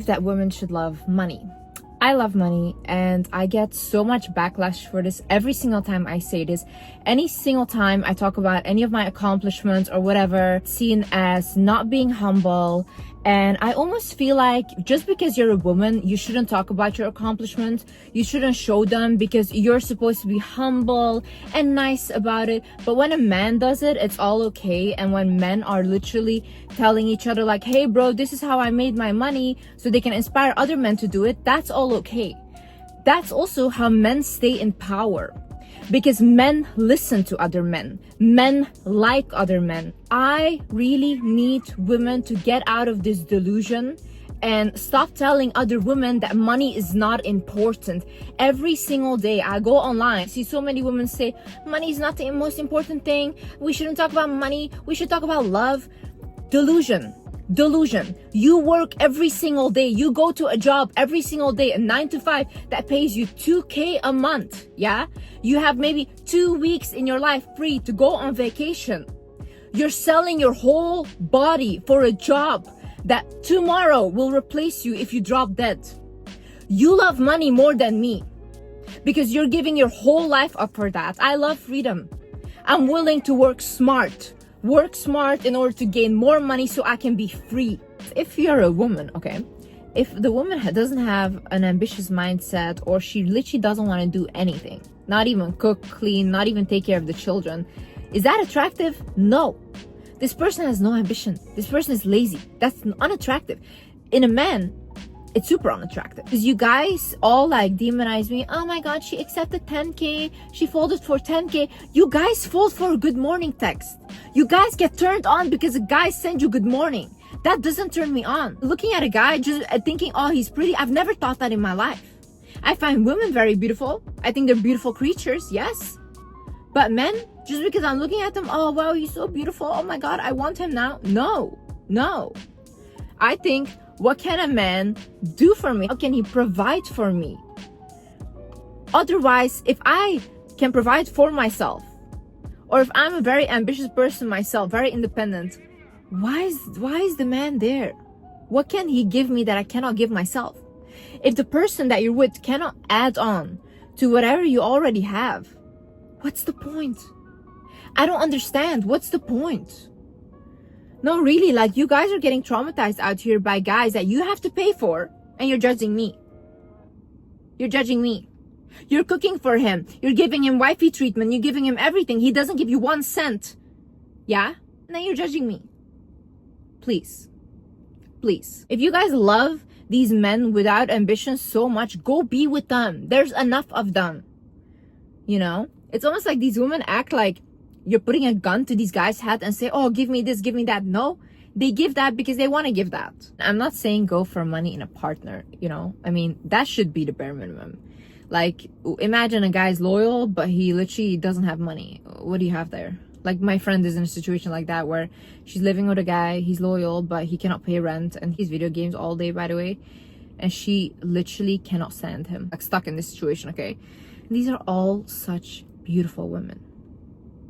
That women should love money. I love money and I get so much backlash for this every single time I say this. Any single time I talk about any of my accomplishments or whatever, seen as not being humble. And I almost feel like just because you're a woman, you shouldn't talk about your accomplishments. You shouldn't show them because you're supposed to be humble and nice about it. But when a man does it, it's all okay. And when men are literally telling each other like, hey bro, this is how I made my money, so they can inspire other men to do it, that's all okay. That's also how men stay in power. Because men listen to other men. Men like other men. I really need women to get out of this delusion and stop telling other women that money is not important. Every single day I go online, I see so many women say, money is not the most important thing. We shouldn't talk about money. We should talk about love. Delusion. You work every single day. You go to a job every single day, a 9 to 5 that pays you 2K a month. Yeah, you have maybe 2 weeks in your life free to go on vacation. You're selling your whole body for a job that tomorrow will replace you if you drop dead. You love money more than me because you're giving your whole life up for that. I love freedom. I'm willing to work smart in order to gain more money so I can be free. If you're a woman, okay, if the woman doesn't have an ambitious mindset, or she literally doesn't want to do anything, not even cook, clean, not even take care of the children, is that attractive? No. This person has no ambition. This person is lazy. That's unattractive. In a man, it's super unattractive. Because you guys all like demonize me. Oh my god, she accepted 10K. She folded for 10K. You guys fold for a good morning text. You guys get turned on because a guy sends you good morning. That doesn't turn me on. Looking at a guy, just thinking, oh, he's pretty. I've never thought that in my life. I find women very beautiful. I think they're beautiful creatures, yes. But men, just because I'm looking at them, oh wow, he's so beautiful. Oh my god, I want him now. No. I think, what can a man do for me? How can he provide for me? Otherwise, if I can provide for myself, or if I'm a very ambitious person myself, very independent, why is the man there? What can he give me that I cannot give myself? If the person that you're with cannot add on to whatever you already have, what's the point? I don't understand. What's the point? No, really, like, you guys are getting traumatized out here by guys that you have to pay for, and you're judging me. You're judging me. You're cooking for him. You're giving him wifey treatment. You're giving him everything. He doesn't give you 1 cent. Yeah? And then you're judging me. Please. If you guys love these men without ambition so much, go be with them. There's enough of them. You know? It's almost like these women act like you're putting a gun to these guys' head and say, oh, give me this, give me that. No, they give that because they want to give that. I'm not saying go for money in a partner, you know? I mean, that should be the bare minimum. Like, imagine a guy's loyal, but he literally doesn't have money. What do you have there? Like, my friend is in a situation like that where she's living with a guy, he's loyal, but he cannot pay rent, and he's video games all day, by the way. And she literally cannot stand him. Like, stuck in this situation, okay? And these are all such beautiful women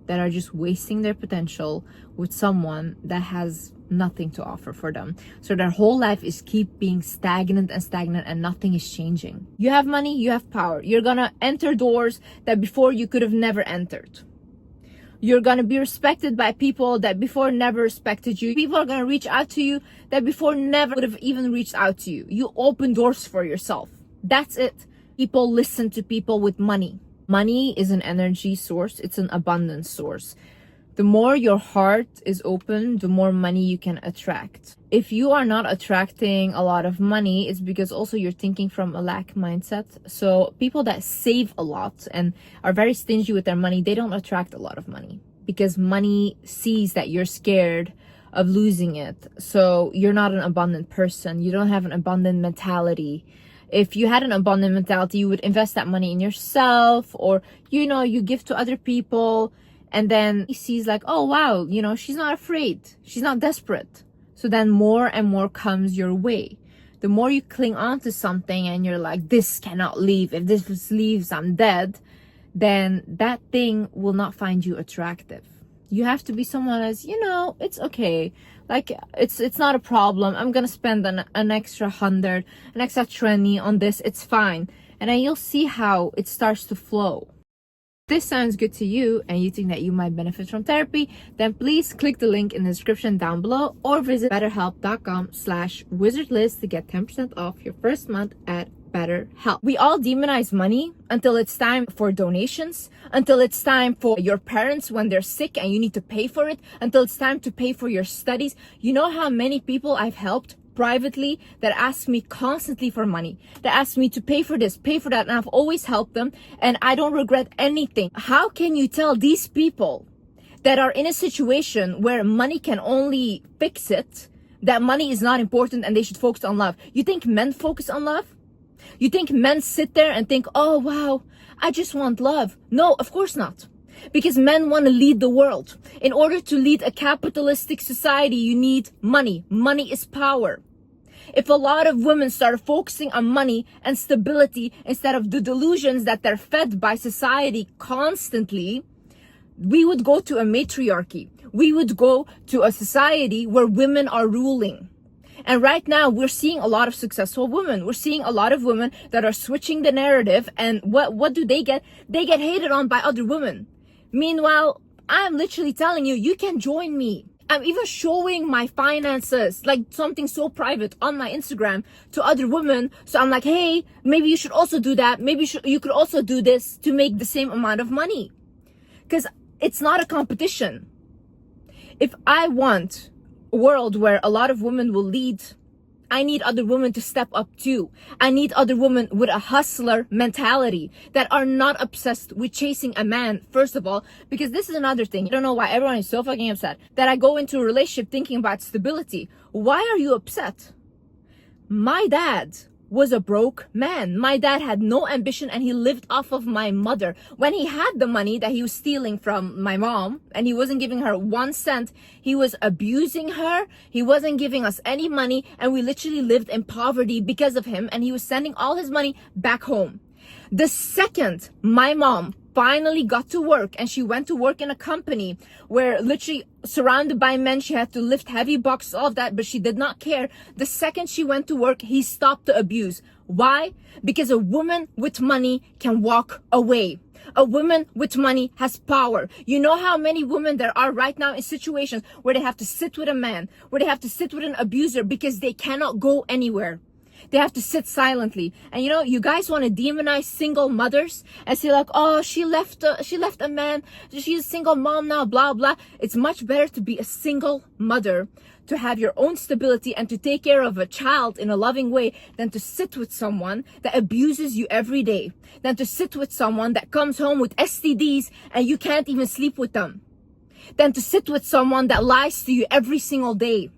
that are just wasting their potential with someone that has nothing to offer for them. So their whole life is keep being stagnant and nothing is changing. You have money, you have power. You're gonna enter doors that before you could have never entered. You're gonna be respected by people that before never respected you. People are gonna reach out to you that before never would have even reached out to you. You open doors for yourself. That's it. People listen to people with money. Money is an energy source. It's an abundance source. The more your heart is open, the more money you can attract. If you are not attracting a lot of money, it's because also you're thinking from a lack mindset. So people that save a lot and are very stingy with their money, they don't attract a lot of money because money sees that you're scared of losing it. So you're not an abundant person. You don't have an abundant mentality. If you had an abundant mentality, you would invest that money in yourself, or, you know, you give to other people. And then he sees like, oh, wow, you know, she's not afraid. She's not desperate. So then more and more comes your way. The more you cling on to something and you're like, this cannot leave. If this leaves, I'm dead. Then that thing will not find you attractive. You have to be someone as, you know, it's okay. Like, it's not a problem. I'm gonna spend an extra 100, an extra 20 on this. It's fine. And then you'll see how it starts to flow. If this sounds good to you and you think that you might benefit from therapy, then please click the link in the description down below or visit betterhelp.com/wizardliz to get 10% off your first month at BetterHelp. We all demonize money until it's time for donations, until it's time for your parents when they're sick and you need to pay for it, until it's time to pay for your studies. You know how many people I've helped privately that ask me constantly for money, that ask me to pay for this, pay for that, and I've always helped them and I don't regret anything. How can you tell these people that are in a situation where money can only fix it, that money is not important and they should focus on love? You think men focus on love? You think men sit there and think, oh wow, I just want love? No, of course not. Because men want to lead the world. In order to lead a capitalistic society, you need money. Money is power. If a lot of women start focusing on money and stability instead of the delusions that they're fed by society constantly, we would go to a matriarchy. We would go to a society where women are ruling. And right now, we're seeing a lot of successful women. We're seeing a lot of women that are switching the narrative. And what do they get? They get hated on by other women. Meanwhile, I'm literally telling you, you can join me. I'm even showing my finances, like something so private on my Instagram to other women. So I'm like, hey, maybe you should also do that. Maybe you could also do this to make the same amount of money. Because it's not a competition. If I want a world where a lot of women will lead, I need other women to step up too. I need other women with a hustler mentality that are not obsessed with chasing a man, first of all, because this is another thing. I don't know why everyone is so fucking upset that I go into a relationship thinking about stability. Why are you upset? My dad was a broke man. My dad had no ambition and he lived off of my mother. When he had the money that he was stealing from my mom and he wasn't giving her 1 cent, he was abusing her. He wasn't giving us any money and we literally lived in poverty because of him, and he was sending all his money back home. The second my mom finally got to work and she went to work in a company where literally surrounded by men, she had to lift heavy boxes, all of that, but she did not care. The second she went to work, he stopped the abuse. Why? Because a woman with money can walk away. A woman with money has power. You know how many women there are right now in situations where they have to sit with a man, where they have to sit with an abuser because they cannot go anywhere. They have to sit silently. And you know, you guys want to demonize single mothers and say like, oh, she left a man, she's a single mom now, blah blah. It's much better to be a single mother, to have your own stability and to take care of a child in a loving way, than to sit with someone that abuses you every day, than to sit with someone that comes home with STDs and you can't even sleep with them, than to sit with someone that lies to you every single day.